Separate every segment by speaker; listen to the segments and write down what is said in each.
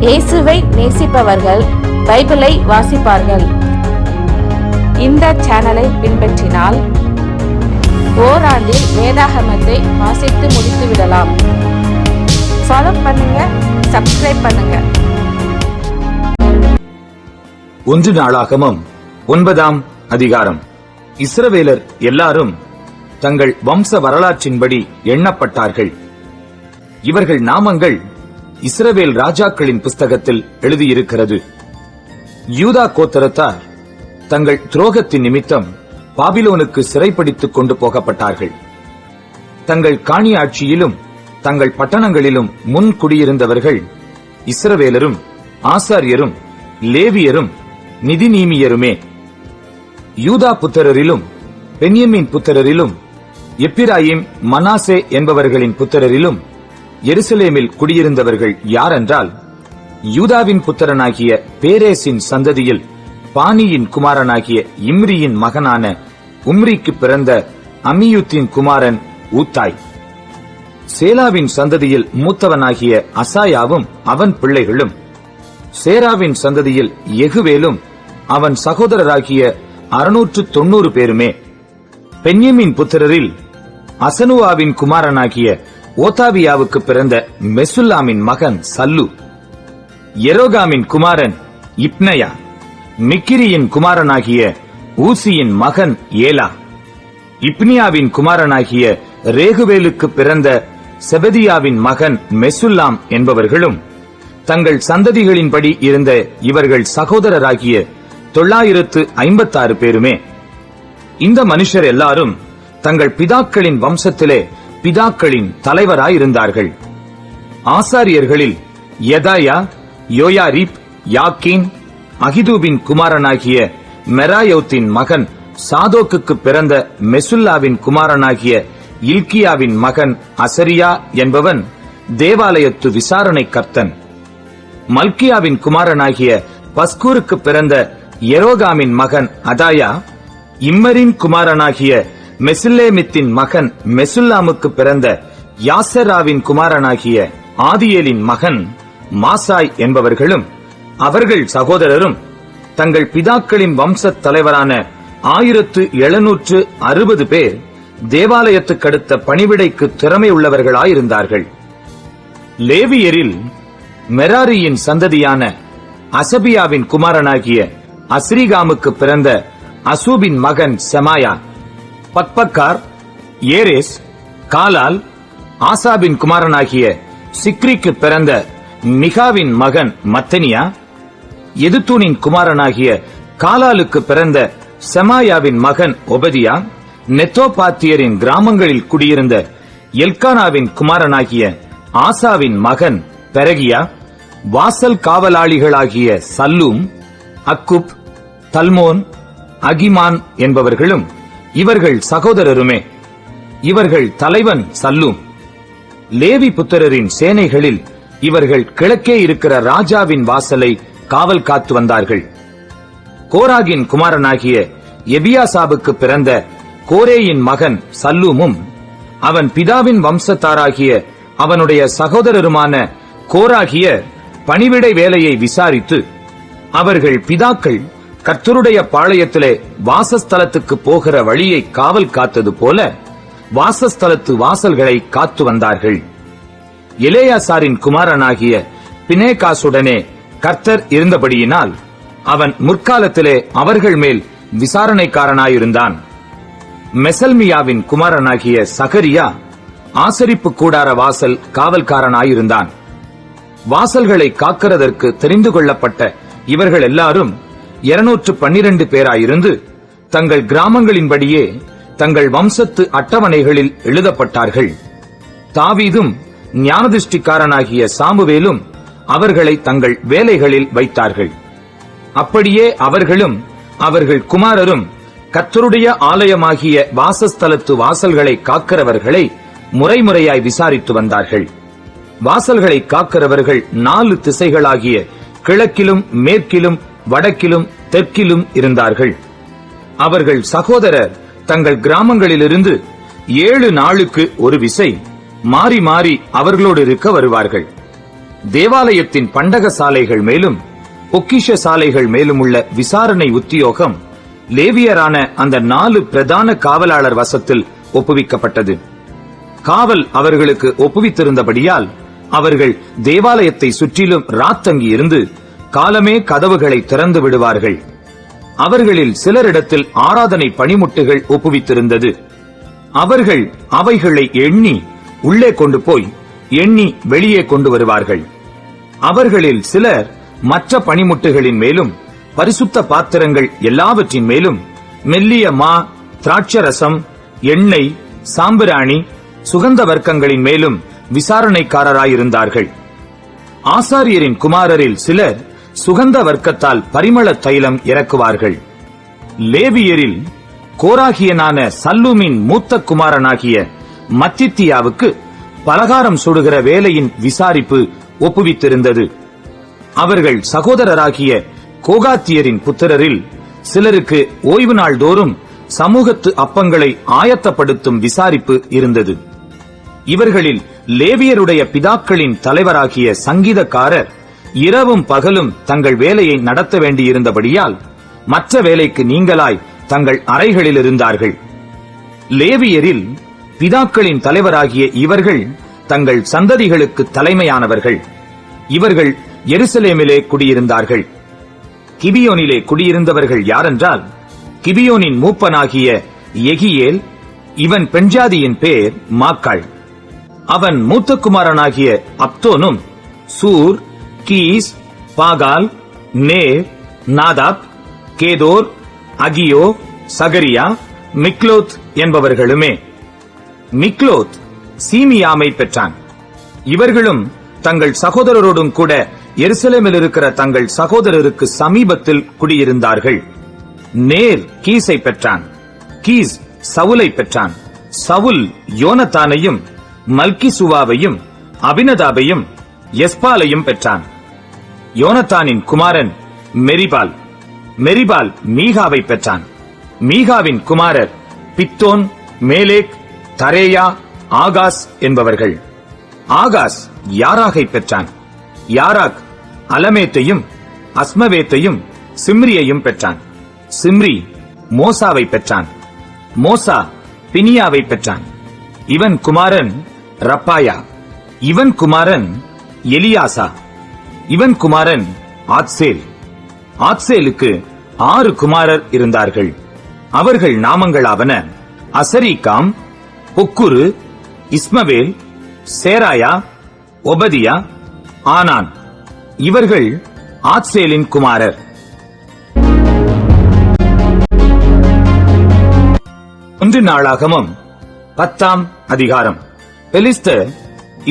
Speaker 1: இயேசுவை நேசிப்பவர்கள் பைபிளை வாசிப்பார்கள். இந்த சேனலை பின்பற்றினால் ஓராண்டில் வேதாகமத்தை வாசித்து முடித்து விடலாம். ஃபாலோ பண்ணுங்க, சப்ஸ்கிரைப் பண்ணுங்க.
Speaker 2: 1 நாளாகமம் 9ஆம் அதிகாரம். இஸ்ரவேலர் எல்லாரும் தங்கள் வம்ச வரலாற்றின்படி எண்ணப்பட்டார்கள். இவர்கள் நாமங்கள் இஸ்ரவேல் ராஜாக்களின் புஸ்தகத்தில் எழுதியிருக்கிறது. யூதா கோத்திரத்தார் தங்கள் துரோகத்தின் நிமித்தம் பாபிலோனுக்கு சிறைப்பிடித்துக் கொண்டு போகப்பட்டார்கள். தங்கள் காணியாட்சியிலும் தங்கள் பட்டணங்களிலும் முன் குடியிருந்தவர்கள் இஸ்ரவேலரும் ஆசாரியரும் லேவியரும் நிதிநீமியருமே. யூதா புத்திரரிலும் பென்யமீன் புத்திரரிலும் எப்பிராயிம் மனாசே என்பவர்களின் புத்திரரிலும் எருசலேமில் குடியிருந்தவர்கள் யாரென்றால், யூதாவின் புத்திரனாகிய பேரேசின் சந்ததியில் பானியின் குமாரனாகிய இம்ரியின் மகனான உம்ரிக்கு பிறந்த அமியூத்தின் குமாரன் ஊத்தாய். சேலாவின் சந்ததியில் மூத்தவனாகிய அசாயாவும் அவன் பிள்ளைகளும், சேராவின் சந்ததியில் எகுவேலும் அவன் சகோதரராகிய 690 பேருமே. பென்யமீன் புத்திரரில் அசனுவாவின் குமாரனாகிய ஓதாவியாவுக்கு பிறந்த மெசுல்லாமின் மகன் சல்லு, எரோகாமின் குமாரன் இப்னயா, மிக்கிரியின் குமாரனாகிய ஊசியின் மகன் ஏலா, இப்னியாவின் குமாரனாகிய ரேகுவேலுக்கு பிறந்த செபதியாவின் மகன் மெசுல்லாம் என்பவர்களும், தங்கள் சந்ததிகளின்படி இருந்த இவர்கள் சகோதரராகிய 956 பேருமே. இந்த மனுஷர் எல்லாரும் தங்கள் பிதாக்களின் வம்சத்திலே பிதாக்களின் தலைவராயிருந்தார்கள். ஆசாரியர்களில் யதாயா, யோயாரிப், யாக்கீன், அகிதூபின் குமாரனாகிய மெராயோத்தின் மகன் சாதோக்குக்கு பிறந்த மெசுல்லாவின் குமாரனாகிய இல்கியாவின் மகன் அசரியா என்பவன் தேவாலயத்து விசாரணை கர்த்தன். மல்கியாவின் குமாரனாகிய பஸ்கூருக்கு பிறந்த எரோகாமின் மகன் அதாயா, இம்மரின் குமாரனாகிய மெசுல்லேமித்தின் மகன் மெசுல்லாமுக்கு பிறந்த யாசராவின் குமாரனாகிய ஆதியேலின் மகன் மாசாய் என்பவர்களும் அவர்கள் சகோதரரும் தங்கள் பிதாக்களின் வம்சத் தலைவரான 1760 பேர் தேவாலயத்துக்கடுத்த பணிவிடைக்கு திறமை உள்ளவர்களாயிருந்தார்கள். லேவியரில் மெராரியின் சந்ததியான அசபியாவின் குமாரனாகிய அஸ்ரிகாமுக்கு பிறந்த அசூபின் மகன் செமாயா, பத்பக்கார், ஏரேஸ், காலால், ஆசாபின் குமாரனாகிய சிக்ரிக்கு பிறந்த மிகாவின் மகன் மத்தனியா, எதுத்தூனின் குமாரனாகிய காலாலுக்கு பிறந்த செமாயாவின் மகன் ஒபதியா, நெத்தோபாத்தியரின் கிராமங்களில் குடியிருந்த எல்கானாவின் குமாரனாகிய ஆசாவின் மகன் பெரகியா, வாசல் காவலாளிகளாகிய சல்லூம், அக்குப், தல்மோன், அகிமான் என்பவர்களும் இவர்கள் சகோதரருமே. இவர்கள் தலைவன் சல்லூம். லேவி புத்திரரின் சேனைகளில் இவர்கள் கிழக்கே இருக்கிற ராஜாவின் வாசலை காவல் காத்து வந்தார்கள். கோராகின் குமாரனாகிய எபியாசாபுக்கு பிறந்த கோரேயின் மகன் சல்லூமும் அவன் பிதாவின் வம்சத்தாராகிய அவனுடைய சகோதரருமான கோராகிய பணிவிடை வேலையை விசாரித்து, அவர்கள் பிதாக்கள் கர்த்தருடைய பாளையத்திலே வாசஸ்தலத்துக்கு போகிற வழியை காவல் காத்தது போல வாசஸ்தலத்து வாசல்களை காத்து வந்தார்கள். எலேயாசாரின் குமாரனாகிய பினேகாசுடனே கர்த்தர் இருந்தபடியினால் அவன் முற்காலத்திலே அவர்கள் மேல் விசாரணைக்காரனாயிருந்தான். மெசல்மியாவின் குமாரனாகிய சகரியா ஆசரிப்பு கூடார வாசல் காவல்காரனாயிருந்தான். வாசல்களை காக்கிறதற்கு தெரிந்து கொள்ளப்பட்ட இவர்கள் எல்லாரும் 212 பேராயிருந்து தங்கள் கிராமங்களின்படியே தங்கள் வம்சத்து அட்டவணைகளில் எழுதப்பட்டார்கள். தாவீதும் ஞானதிஷ்டிக்காரனாகிய சாமுவேலும் அவர்களை தங்கள் வேலைகளில் வைத்தார்கள். அப்படியே அவர்களும் அவர்கள் குமாரரும் கர்த்தருடைய ஆலயமாகிய வாசஸ்தலத்து வாசல்களை காக்கிறவர்களை முறைமுறையாய் விசாரித்து வந்தார்கள். வாசல்களை காக்கிறவர்கள் 4 திசைகளாகிய கிழக்கிலும் மேற்கிலும் வடக்கிலும் தெற்கிலும் இருந்தார்கள். அவர்கள் சகோதரர் தங்கள் கிராமங்களிலிருந்து 7 நாளுக்கு ஒரு விசை மாறி மாறி அவர்களோடு இருக்க வருவார்கள். தேவாலயத்தின் பண்டக சாலைகள் மேலும் பொக்கிஷ சாலைகள் மேலும் உள்ள விசாரணை உத்தியோகம் லேவியரான அந்த 4 பிரதான காவலாளர் வசத்தில் ஒப்புவிக்கப்பட்டது. காவல் அவர்களுக்கு ஒப்புவித்திருந்தபடியால் அவர்கள் தேவாலயத்தை சுற்றிலும் ராத்தங்கி இருந்து காலமே கதவுகளை திறந்து விடுவார்கள். அவர்களில் சிலரிடத்தில் ஆராதனை பணிமுட்டுகள் ஒப்புவித்திருந்தது. அவர்கள் அவைகளை எண்ணி உள்ளே கொண்டு போய் எண்ணி வெளியே கொண்டு வருவார்கள். அவர்களில் சிலர் மற்ற பணிமுட்டுகளின் மேலும் பரிசுத்த பாத்திரங்கள் எல்லாவற்றின் மேலும் மெல்லிய மா, திராட்சரசம், எண்ணெய், சாம்பிராணி, சுகந்த வர்க்கங்களின் மேலும் விசாரணைக்காரராயிருந்தார்கள். ஆசாரியரின் குமாரரில் சிலர் சுகந்த வர்க்கத்தால் பரிமள தைலம் இறக்குவார்கள். லேவியரில் கோராகியனான சல்லூமின் மூத்த குமாரனாகிய மத்தித்தியாவுக்கு பலகாரம் சுடுகிற வேலையின் விசாரிப்பு ஒப்புவித்திருந்தது. அவர்கள் சகோதரராகிய கோகாத்தியரின் புத்திரரில் சிலருக்கு ஓய்வு நாள் தோறும் சமூகத்து அப்பங்களை ஆயத்தப்படுத்தும் விசாரிப்பு இருந்தது. இவர்களில் லேவியருடைய பிதாக்களின் தலைவராகிய சங்கீதக்காரர் இரவும் பகலும் தங்கள் வேலையை நடத்த வேண்டியிருந்தபடியால் மற்ற வேலைக்கு நீங்களாய் தங்கள் அறைகளில் இருந்தார்கள். லேவியரில் பிதாக்களின் தலைவராகிய இவர்கள் தங்கள் சந்ததிகளுக்கு தலைமையானவர்கள். இவர்கள் எருசலேமிலே குடியிருந்தார்கள். கிபியோனிலே குடியிருந்தவர்கள் யாரென்றால், கிபியோனின் மூப்பனாகிய எகியேல், இவன் பெண்ஜாதியின் பேர் மாக்காள். அவன் மூத்த குமாரனாகிய அப்தோனும் சூர், கீஸ், பாகால், நேர், நாதாப், கேதோர், அகியோ, சகரியா, மிக்லோத் என்பவர்களுமே. மிக்லோத் சீமியாமை பெற்றான். இவர்களும் தங்கள் சகோதரரோடும் கூட எருசலேமில் இருக்கிற தங்கள் சகோதரருக்கு சமீபத்தில் குடியிருந்தார்கள். நேர் கீஸை பெற்றான். கீஸ் சவுலை பெற்றான். சவுல் யோனத்தானையும் மல்கிசுவாவையும் அபினதாபையும் எஸ்பாலையும் பெற்றான். யோனத்தானின் குமாரன் மெரிபால். மெரிபால் மீகாவை பெற்றான். மீகாவின் குமாரர் பித்தோன், மேலேக், தரேயா, ஆகாஸ் என்பவர்கள். ஆகாஸ் யாராகை பெற்றான். யாராக் அலமேத்தையும் அஸ்மவேத்தையும் சிம்ரியையும் பெற்றான். சிம்ரி மோசாவை பெற்றான். மோசா பினியாவை பெற்றான். இவன் குமாரன் ரப்பாயா. இவன் குமாரன் எலியாசா. இவன் குமாரன் ஆத்சேல். ஆத்சேலுக்கு 6 குமாரர் இருந்தார்கள். அவர்கள் நாமங்களாவன அசரிகாம், பொக்குரு, இஸ்மவேல், சேராயா, ஒபதியா, ஆனான். இவர்கள் ஆத்சேலின் குமாரர். 1 நாளாகமம் 10ஆம் அதிகாரம். பெலிஸ்தர்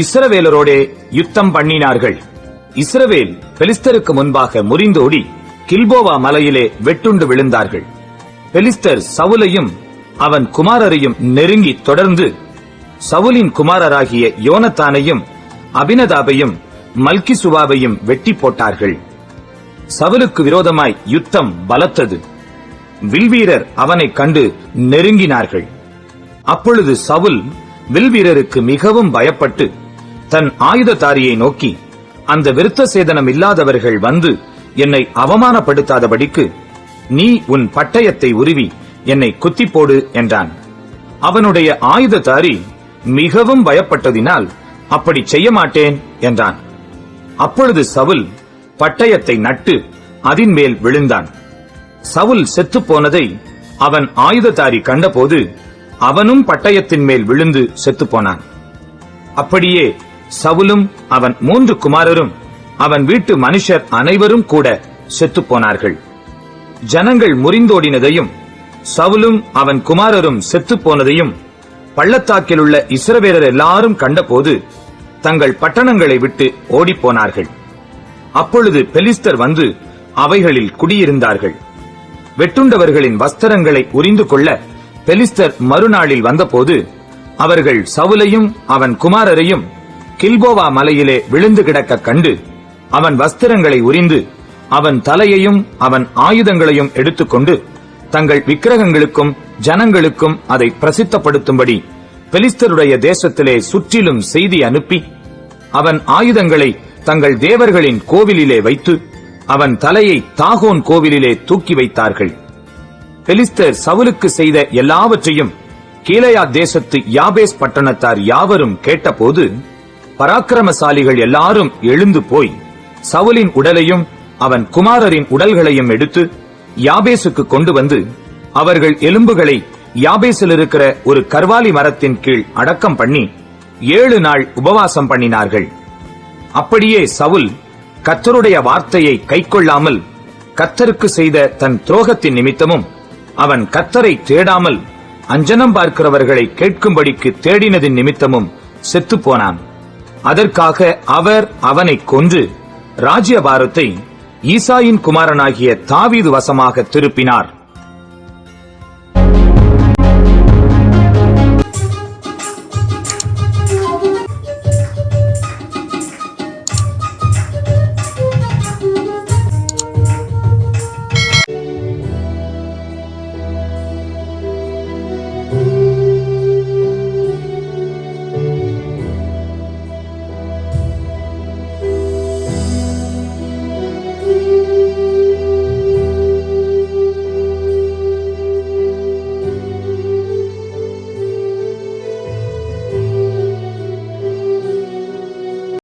Speaker 2: இஸ்ரவேலரோடே யுத்தம் பண்ணினார்கள். இஸ்ரவேல் பெலிஸ்தருக்கு முன்பாக முறிந்தோடி கில்போவா மலையிலே வெட்டுண்டு விழுந்தார்கள். பெலிஸ்தர் சவுலையும் அவன் குமாரரையும் நெருங்கி தொடர்ந்து சவுலின் குமாரராகிய யோனத்தானையும் அபினதாபையும் மல்கிசுவாவையும் வெட்டி போட்டார்கள். சவுலுக்கு விரோதமாய் யுத்தம் பலத்தது. வில்வீரர் அவனை கண்டு நெருங்கினார்கள். அப்பொழுது சவுல் வில்வீரருக்கு மிகவும் பயப்பட்டு தன் ஆயுததாரியை நோக்கி, அந்த விருத்த சேதனம் இல்லாதவர்கள் வந்து என்னை அவமானப்படுத்தாதபடிக்கு நீ உன் பட்டயத்தை உருவி என்னை குத்தி போடு என்றான். அவனுடைய ஆயுததாரி மிகவும் பயப்பட்டதினால் அப்படி செய்ய மாட்டேன் என்றான். அப்பொழுது சவுல் பட்டயத்தை நட்டு அதின் மேல் விழுந்தான். சவுல் செத்துப் போனதை அவன் ஆயுததாரி கண்டபோது அவனும் பட்டயத்தின் மேல் விழுந்து செத்துப்போனான். அப்படியே சவுலும் அவன் 3 குமாரரும் அவன் வீட்டு மனுஷர் அனைவரும் கூட செத்துப்போனார்கள். ஜனங்கள் முறிந்தோடினதையும் சவுலும் அவன் குமாரரும் செத்துப்போனதையும் பள்ளத்தாக்கிலுள்ள இஸ்ரவேலர் எல்லாரும் கண்டபோது தங்கள் பட்டணங்களை விட்டு ஓடிப்போனார்கள். அப்பொழுது பெலிஸ்தர் வந்து அவைகளில் குடியிருந்தார்கள். வெட்டுண்டவர்களின் வஸ்திரங்களை உரிந்து கொள்ள பெலிஸ்தர் மறுநாளில் வந்தபோது அவர்கள் சவுலையும் அவன் குமாரரையும் கில்போவா மலையிலே விழுந்து கிடக்க கண்டு அவன் வஸ்திரங்களை உரிந்து அவன் தலையையும் அவன் ஆயுதங்களையும் எடுத்துக்கொண்டு தங்கள் விக்கிரகங்களுக்கும் ஜனங்களுக்கும் அதை பிரசித்தப்படுத்தும்படி பெலிஸ்தருடைய தேசத்திலே சுற்றிலும் செய்தி அனுப்பி அவன் ஆயுதங்களை தங்கள் தேவர்களின் கோவிலிலே வைத்து அவன் தலையை தாகோன் கோவிலிலே தூக்கி வைத்தார்கள். பெலிஸ்தர் சவுலுக்கு செய்த எல்லாவற்றையும் கீலேயா தேசத்து யாபேஸ் பட்டணத்தார் யாவரும் கேட்டபோது பராக்கிரமசாலிகள் எல்லாரும் எழுந்து போய் சவுலின் உடலையும் அவன் குமாரரின் உடல்களையும் எடுத்து யாபேசுக்கு கொண்டு வந்து அவர்கள் எலும்புகளை யாபேசில் இருக்கிற ஒரு கர்வாலி மரத்தின் கீழ் அடக்கம் பண்ணி 7 நாள் உபவாசம் பண்ணினார்கள். அப்படியே சவுல் கர்த்தருடைய வார்த்தையை கைக்கொள்ளாமல் கர்த்தருக்கு செய்த தன் துரோகத்தின் நிமித்தமும் அவன் கர்த்தரை தேடாமல் அஞ்சனம் பார்க்கிறவர்களை கேட்கும்படிக்கு தேடினதின் நிமித்தமும் செத்துப்போனான். அதற்காக அவர் அவனை கொன்று ராஜ்யபாரத்தை ஈசாயின் குமாரனாகிய தாவீது வசமாக திருப்பினார்.